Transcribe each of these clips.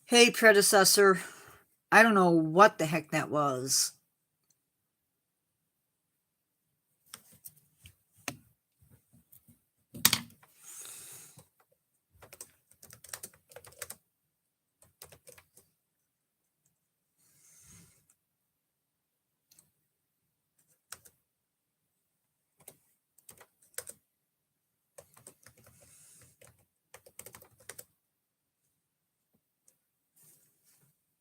Hey, predecessor. I don't know what the heck that was.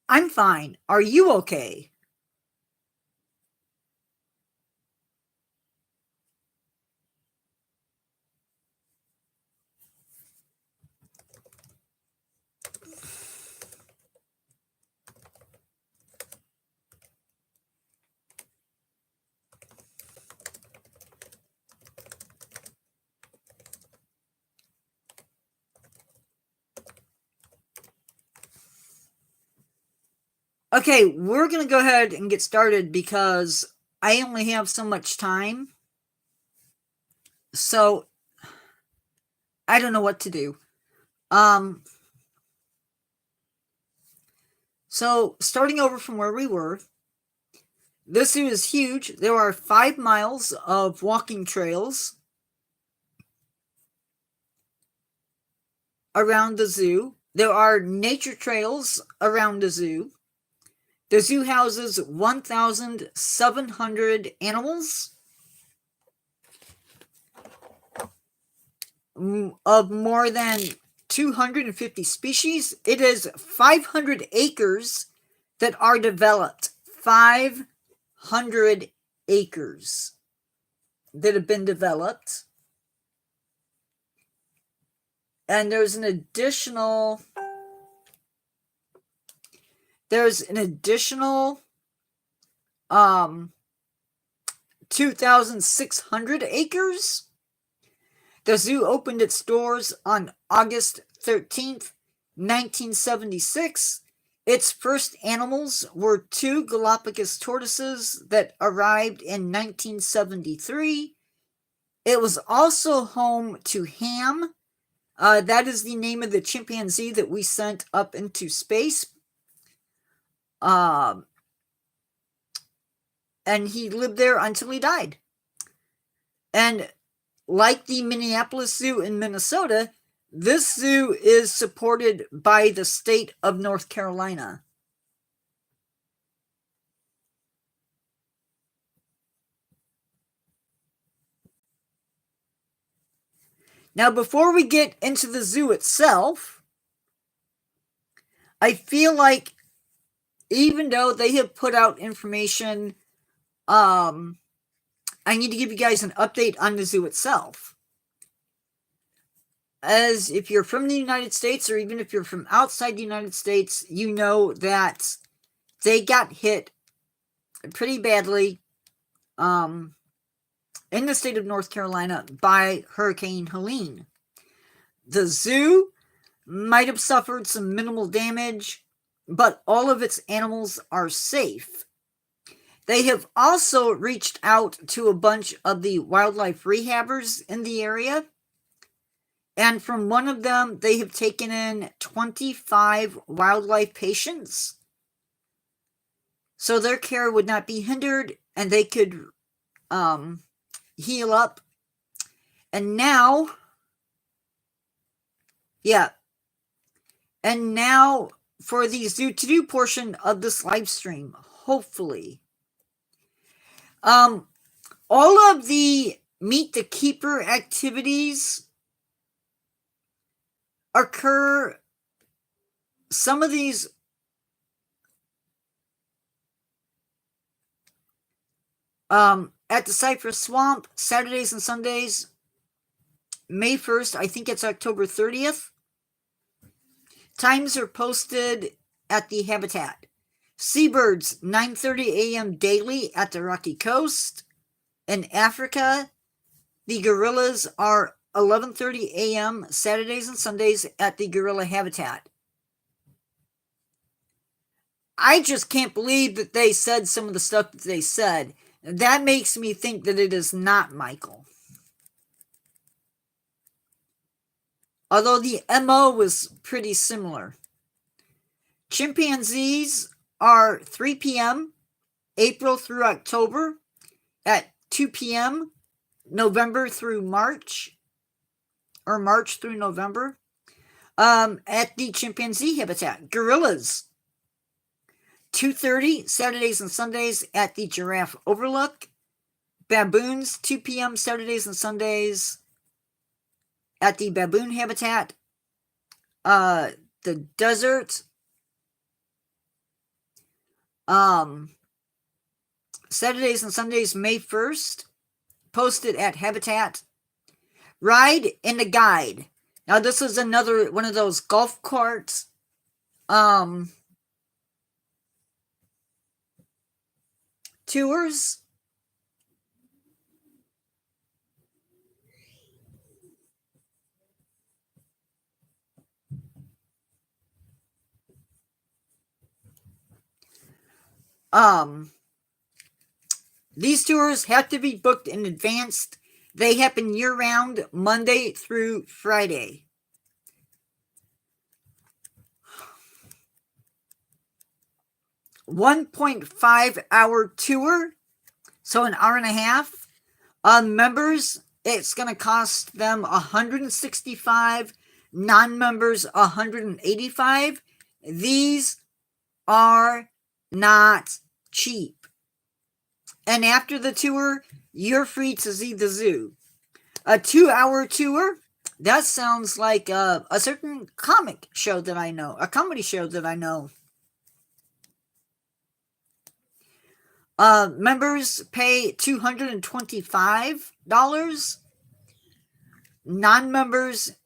I'm fine. Are you okay? Okay, we're going to go ahead and get started because I only have so much time. So I don't know what to do. So starting over from where we were, this zoo is huge. There are 5 miles of walking trails around the zoo. There are nature trails around the zoo. The zoo houses 1,700 animals of more than 250 species. It is 500 acres that are developed. 500 acres that have been developed. And there's an additional 2,600 acres. The zoo opened its doors on August 13th, 1976. Its first animals were 2 Galapagos tortoises that arrived in 1973. It was also home to Ham. That is the name of the chimpanzee that we sent up into space. And he lived there until he died. And like the Minneapolis Zoo in Minnesota, this zoo is supported by the state of North Carolina. Now, before we get into the zoo itself, I feel like even though they have put out information, I need to give you guys an update on the zoo itself. As if you're from the United States, or even if you're from outside the United States, you know that they got hit pretty badly in the state of North Carolina by Hurricane Helene. The zoo might have suffered some minimal damage, but all of its animals are safe. They have also reached out to a bunch of the wildlife rehabbers in the area, and from one of them, they have taken in 25 wildlife patients, so their care would not be hindered, and they could heal up. And now, and now for the Zoo To Do portion of this live stream, hopefully. All of the Meet the Keeper activities occur. Some of these at the Cypress Swamp, Saturdays and Sundays, May 1st, I think it's October 30th. Times are posted at the Habitat. Seabirds, 9:30 a.m. daily at the Rocky Coast. In Africa, the gorillas are 11:30 a.m. Saturdays and Sundays at the Gorilla Habitat. I just can't believe that they said some of the stuff that they said. That makes me think that it is not Michael. Although the MO was pretty similar. Chimpanzees are 3 p.m. April through October, at 2 p.m. November through March, or March through November, at the chimpanzee habitat. Gorillas, 2:30 Saturdays and Sundays at the giraffe overlook. Baboons, 2 p.m. Saturdays and Sundays at the baboon habitat. The desert, Saturdays and Sundays, May 1st, posted at Habitat. Ride and a Guide. Now, this is another one of those golf carts. Tours. These tours have to be booked in advance. They happen year-round, Monday through Friday. $1.5-hour tour, so an hour and a half. Members, it's going to cost them $165. Non-members, $185. These are not cheap. And after the tour, you're free to see the zoo. A 2-hour tour, that sounds like a certain comic show that I know, a comedy show that I know. Members pay $225. Non-members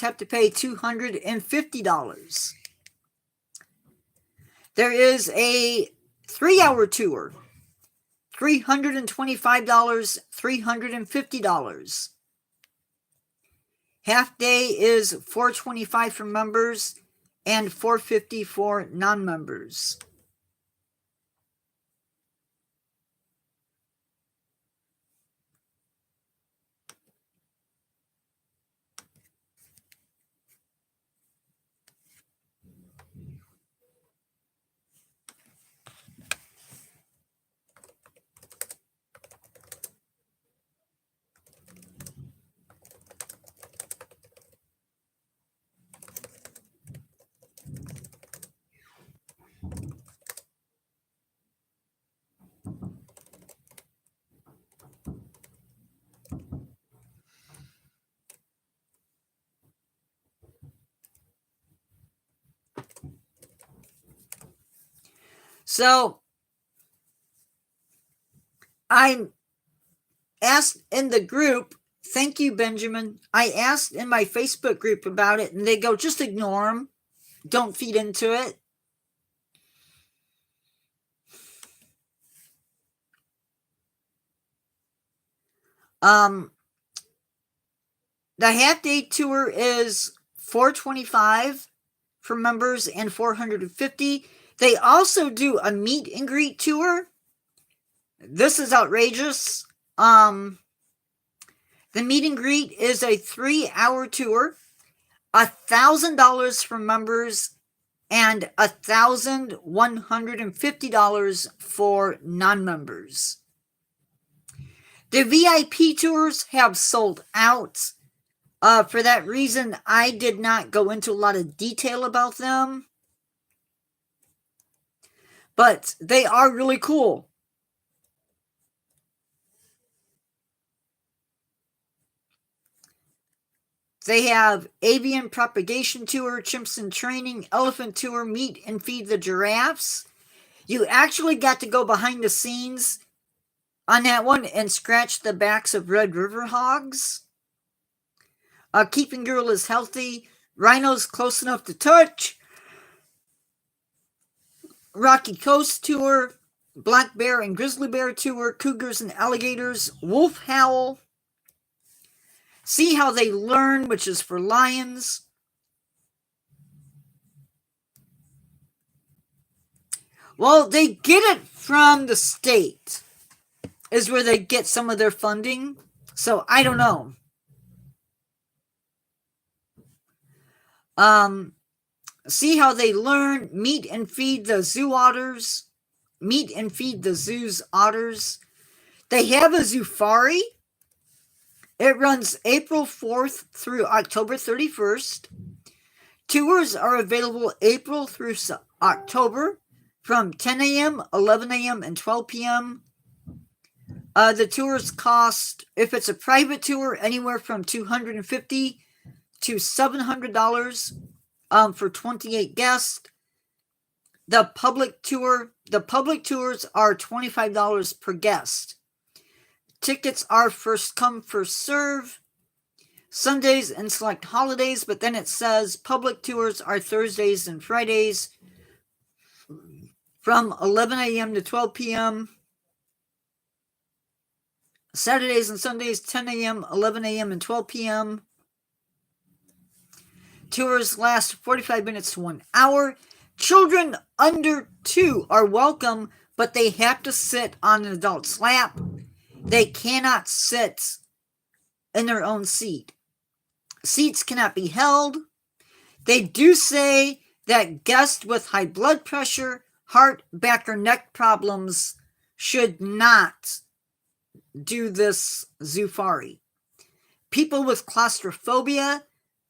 have to pay $250. There is a 3-hour tour, $325, $350. Half day is $425 for members and $450 for non-members. So, I asked in the group, thank you, Benjamin. I asked in my Facebook group about it, and they go, just ignore them. Don't feed into it. The half-day tour is $425 for members and $450. They also do a meet and greet tour. This is outrageous. The meet and greet is a 3-hour tour, $1,000 for members and $1,150 for non-members. The VIP tours have sold out. For that reason, I did not go into a lot of detail about them. But they are really cool. They have avian propagation tour, chimps in training, elephant tour, meet and feed the giraffes. You actually got to go behind the scenes on that one and scratch the backs of Red River hogs. Keeping gorillas healthy, rhinos close enough to touch, Rocky Coast tour, black bear and grizzly bear tour, cougars and alligators, wolf howl, see how they learn, which is for lions. Well, they get it from the state, is where they get some of their funding. So I don't know. See how they learn, meet and feed the zoo otters, meet and feed the zoo's otters. They have a Zoofari. It runs April 4th through October 31st. Tours are available April through October from 10 a.m., 11 a.m., and 12 p.m. The tours cost, if it's a private tour, anywhere from $250 to $700 for 28 guests. The public tours are $25 per guest. Tickets are first come, first serve. Sundays and select holidays, but then it says public tours are Thursdays and Fridays from 11 a.m. to 12 p.m. Saturdays and Sundays, 10 a.m., 11 a.m., and 12 p.m. Tours last 45 minutes to 1 hour. Children under 2 are welcome, but they have to sit on an adult's lap. They cannot sit in their own seat. Seats cannot be held. They do say that guests with high blood pressure, heart, back, or neck problems should not do this Zoofari. People with claustrophobia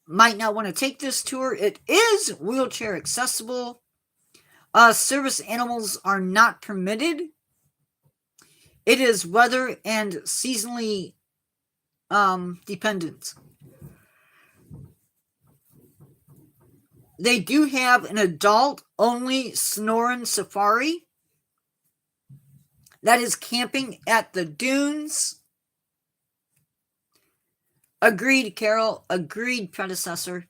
might not want to take this tour. It is wheelchair accessible. Service animals are not permitted. It is weather and seasonally dependent. They do have an adult-only Sonoran Safari. That is camping at the dunes. Agreed, Carol. Agreed, predecessor.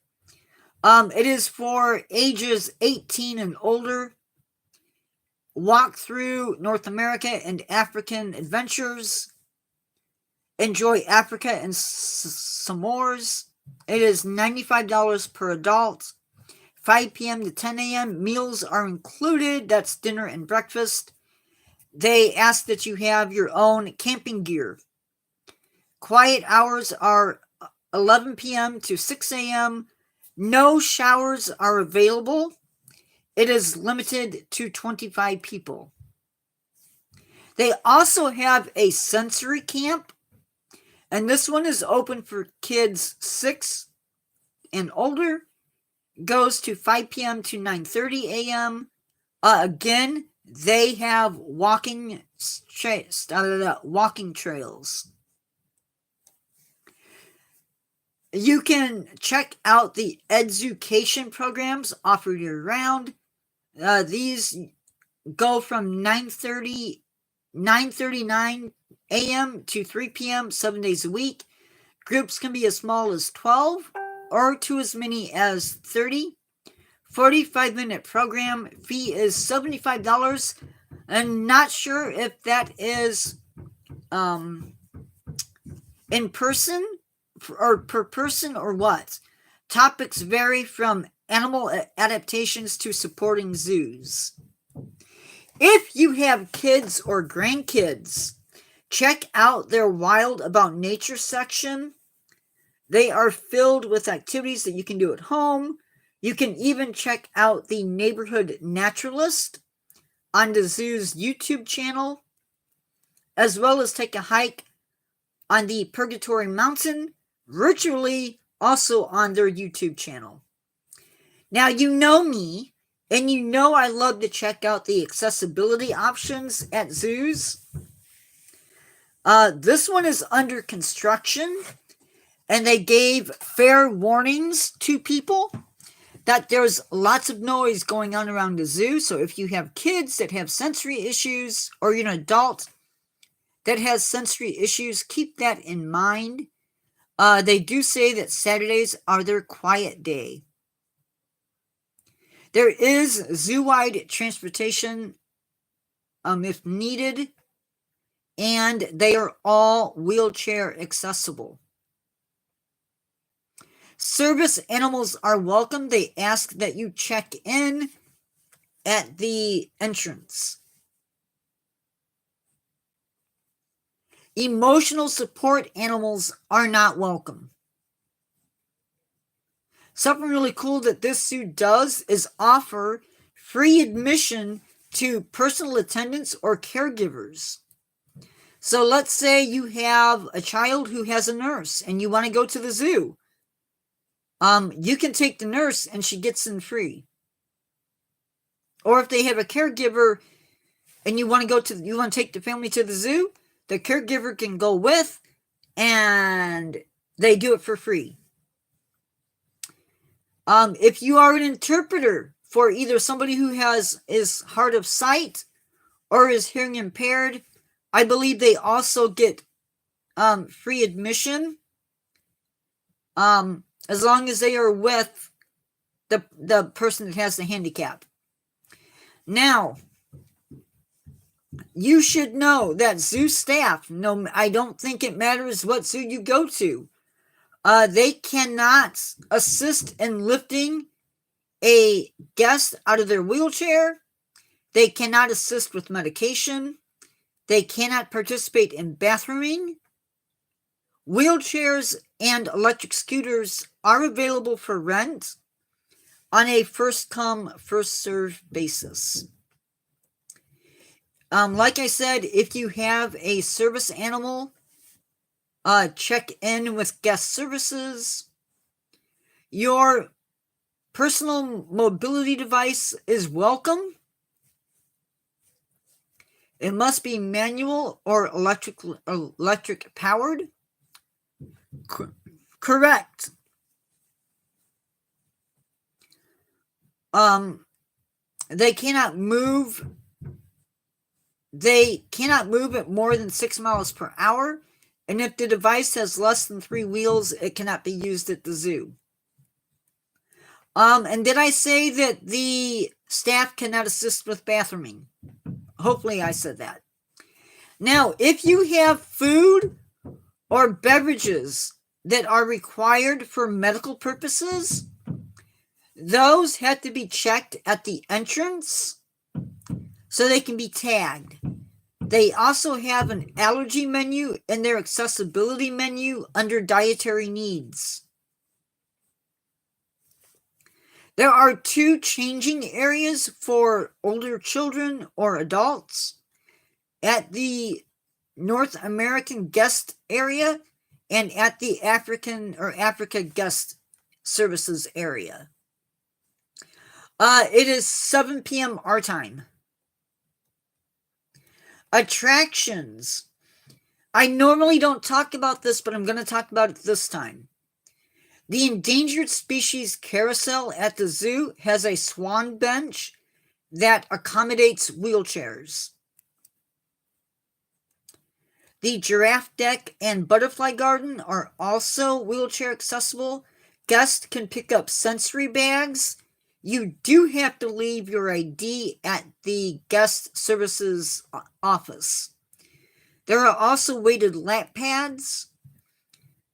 It is for ages 18 and older. Walk through North America and African adventures. Enjoy Africa and s'mores. It is $95 per adult. 5 p.m. to 10 a.m. Meals are included. That's dinner and breakfast. They ask that you have your own camping gear. Quiet hours are 11 p.m. to 6 a.m. No showers are available. It is limited to 25 people. They also have a sensory camp, and this one is open for kids 6 and older. Goes to 5 p.m. to 9:30 a.m. Again, they have walking trails. You can check out the education programs offered year-round. These go from 9:39 a.m. to 3 p.m. 7 days a week. Groups can be as small as 12 or to as many as 30. 45-minute program fee is $75. I'm not sure if that is in person or per person or what. Topics vary from animal adaptations to supporting zoos. If you have kids or grandkids, check out their Wild About Nature section. They are filled with activities that you can do at home. You can even check out the Neighborhood Naturalist on the zoo's YouTube channel, as well as take a hike on the Purgatory Mountain, virtually also on their YouTube channel. Now, you know me, and you know I love to check out the accessibility options at zoos. This one is under construction, and they gave fair warnings to people that there's lots of noise going on around the zoo. So if you have kids that have sensory issues, or you're an adult that has sensory issues, keep that in mind. They do say that Saturdays are their quiet day. There is zoo-wide transportation if needed, and they are all wheelchair accessible. Service animals are welcome. They ask that you check in at the entrance. Emotional support animals are not welcome. Something really cool that this zoo does is offer free admission to personal attendants or caregivers. So let's say you have a child who has a nurse and you want to go to the zoo. You can take the nurse and she gets in free. Or if they have a caregiver and you want to take the family to the zoo, the caregiver can go with and they do it for free. If you are an interpreter for either somebody who is hard of sight or is hearing impaired, I believe they also get free admission, as long as they are with the person that has the handicap. Now, you should know that zoo staff, I don't think it matters what zoo you go to, they cannot assist in lifting a guest out of their wheelchair. They cannot assist with medication. They cannot participate in bathrooming. Wheelchairs and electric scooters are available for rent on a first-come, first-served basis. Like I said, if you have a service animal, check in with guest services. Your personal mobility device is welcome. It must be manual or electric powered. Correct. They cannot move. They cannot move at more than 6 miles per hour. And if the device has less than 3 wheels, it cannot be used at the zoo. And did I say that the staff cannot assist with bathrooming? Hopefully I said that. Now, if you have food or beverages that are required for medical purposes, those have to be checked at the entrance so they can be tagged. They also have an allergy menu and their accessibility menu under dietary needs. There are 2 changing areas for older children or adults at the North American guest area and at the Africa guest services area. It is 7 p.m. our time. Attractions. I normally don't talk about this, but I'm going to talk about it this time. The Endangered Species Carousel at the zoo has a swan bench that accommodates wheelchairs. The Giraffe Deck and Butterfly Garden are also wheelchair accessible. Guests can pick up sensory bags. You do have to leave your ID at the guest services office. There are also weighted lap pads.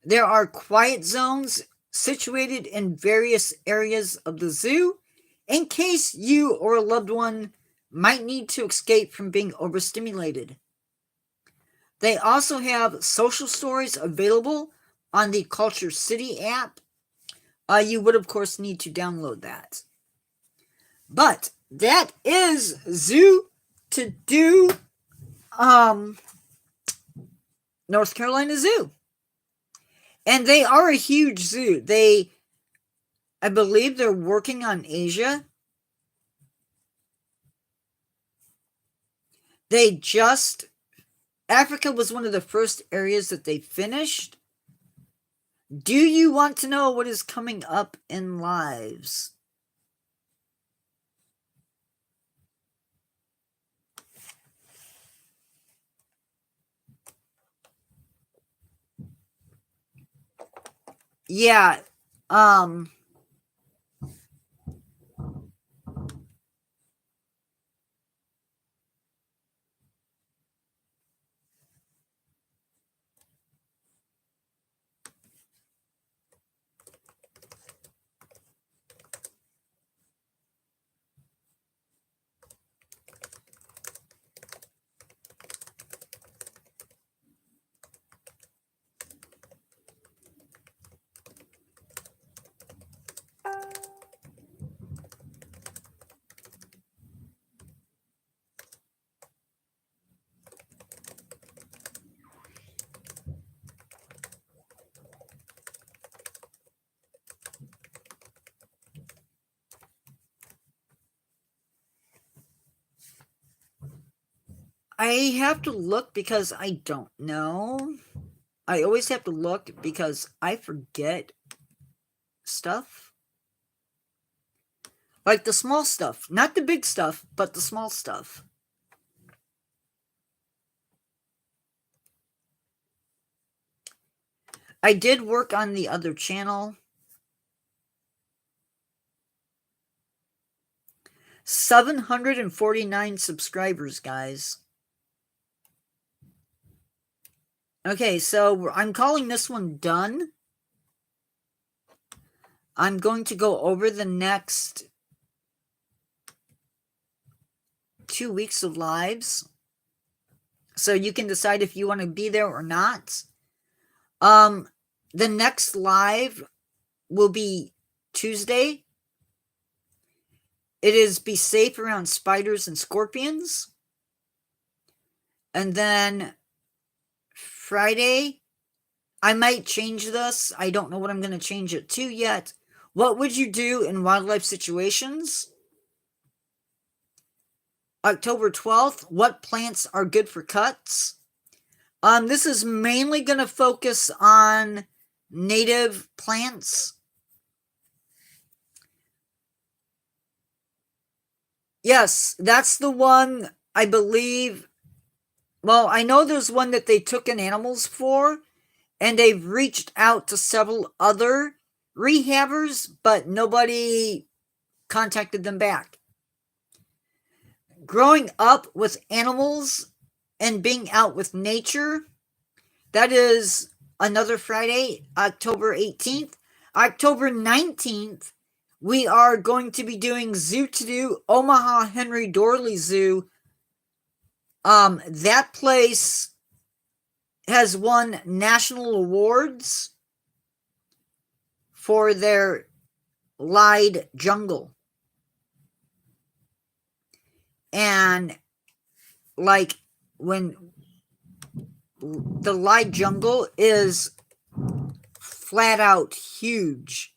There are quiet zones situated in various areas of the zoo in case you or a loved one might need to escape from being overstimulated. They also have social stories available on the Culture City app. You would, of course, need to download that. But that is Zoo to Do, North Carolina Zoo. And they are a huge zoo. I believe they're working on Asia. Africa was one of the first areas that they finished. Do you want to know what is coming up in lives? Yeah, I have to look because I don't know. I always have to look because I forget stuff. Like the small stuff. Not the big stuff, but the small stuff. I did work on the other channel. 749 subscribers, guys. Okay, so I'm calling this one done. I'm going to go over the next 2 weeks of lives, so you can decide if you want to be there or not. The next live will be Tuesday. It is be safe around spiders and scorpions. And then Friday, I might change this. I don't know what I'm going to change it to yet. What would you do in wildlife situations? October 12th, what plants are good for cuts? This is mainly going to focus on native plants. Yes, that's the one, I believe. Well, I know there's one that they took in animals for, and they've reached out to several other rehabbers, but nobody contacted them back. Growing up with animals and being out with nature, that is another Friday, October 18th. October 19th, we are going to be doing Zoo to Do, Omaha Henry Dorley Zoo. That place has won national awards for their lied jungle. And like when the lied jungle is flat out huge.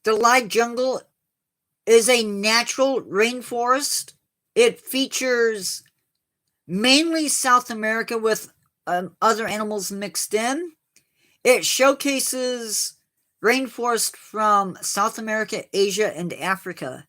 The lied jungle is a natural rainforest. It features mainly South America with other animals mixed in. It showcases rainforest from South America, Asia, and Africa.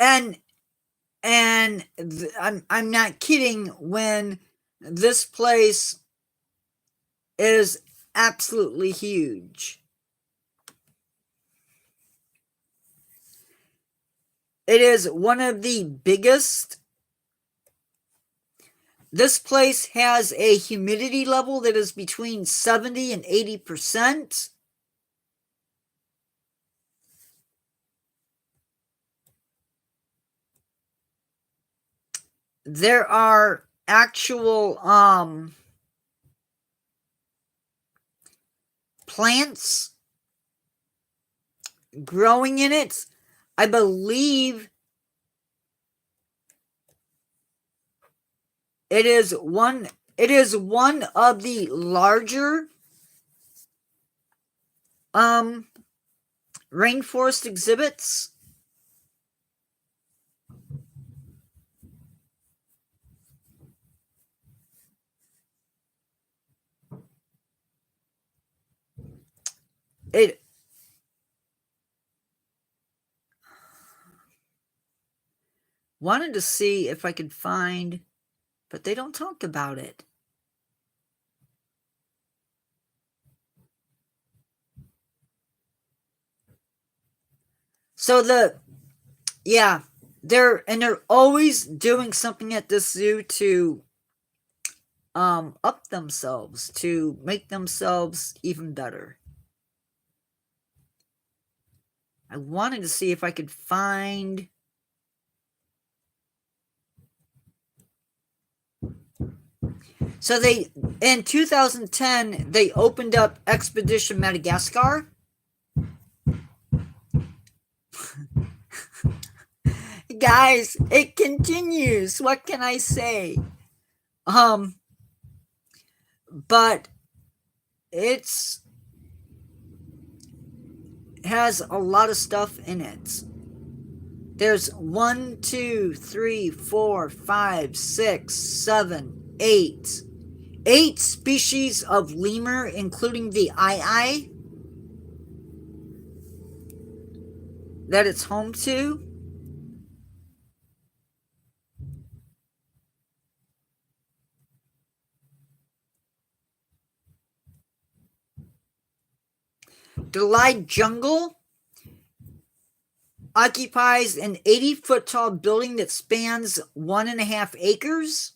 And I'm not kidding when this place is absolutely huge. It is one of the biggest. This place has a humidity level that is between 70 and 80%. There are actual plants growing in it. I believe it is one of the larger rainforest exhibits. It Wanted to see if I could find, but they don't talk about it. So they're always doing something at this zoo to up themselves, to make themselves even better. I wanted to see if I could find. So in 2010, they opened up Expedition Madagascar. Guys, it continues. What can I say? But it has a lot of stuff in it. There's 1, 2, 3, 4, 5, 6, 7, 8. 8 species of lemur, including the ii that it's home to. The Lied Jungle occupies an 80-foot tall building that spans 1.5 acres.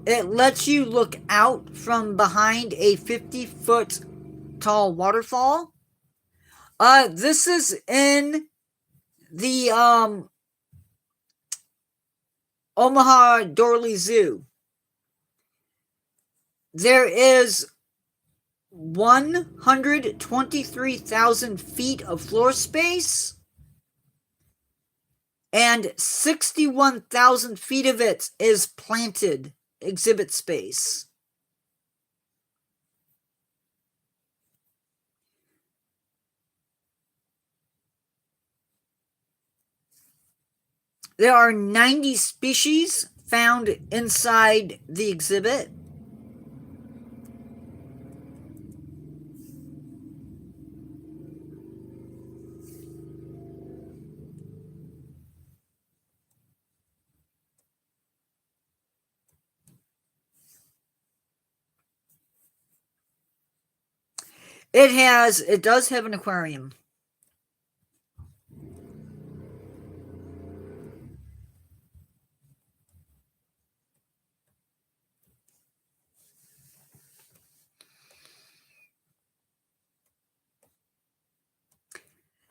It lets you look out from behind a 50-foot tall waterfall. This is in the Omaha Dorley Zoo. There is 123,000 feet of floor space, and 61,000 feet of it is planted exhibit space. There are 90 species found inside the exhibit. It does have an aquarium.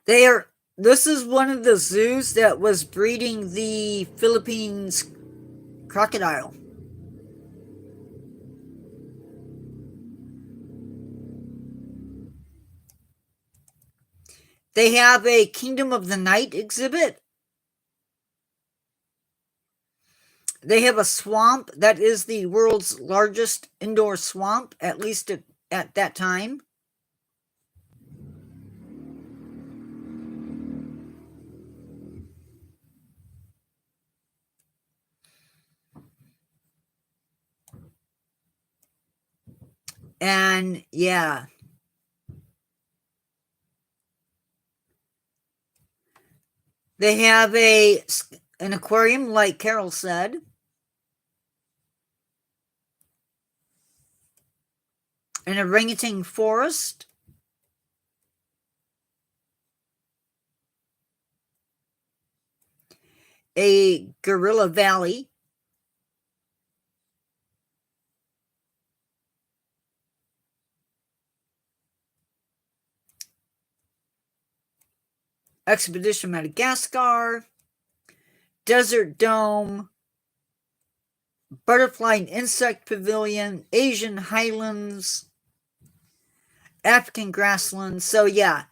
This is one of the zoos that was breeding the Philippines crocodile. They have a Kingdom of the Night exhibit. They have a swamp that is the world's largest indoor swamp, at least at that time. And yeah. They have an aquarium, like Carol said. An orangutan forest. A gorilla valley. Expedition Madagascar, Desert Dome, Butterfly and Insect Pavilion, Asian Highlands, African Grasslands. So yeah,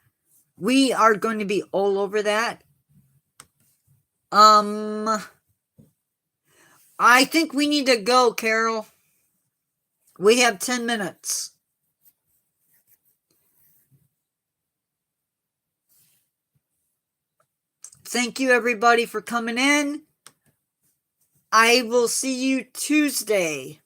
we are going to be all over that. I think we need to go, Carol. We have 10 minutes. Thank you, everybody, for coming in. I will see you Tuesday.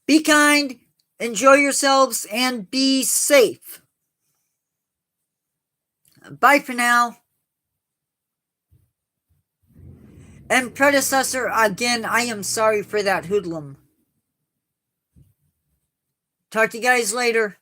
Be kind, enjoy yourselves, and be safe. Bye for now. And predecessor, again, I am sorry for that hoodlum. Talk to you guys later.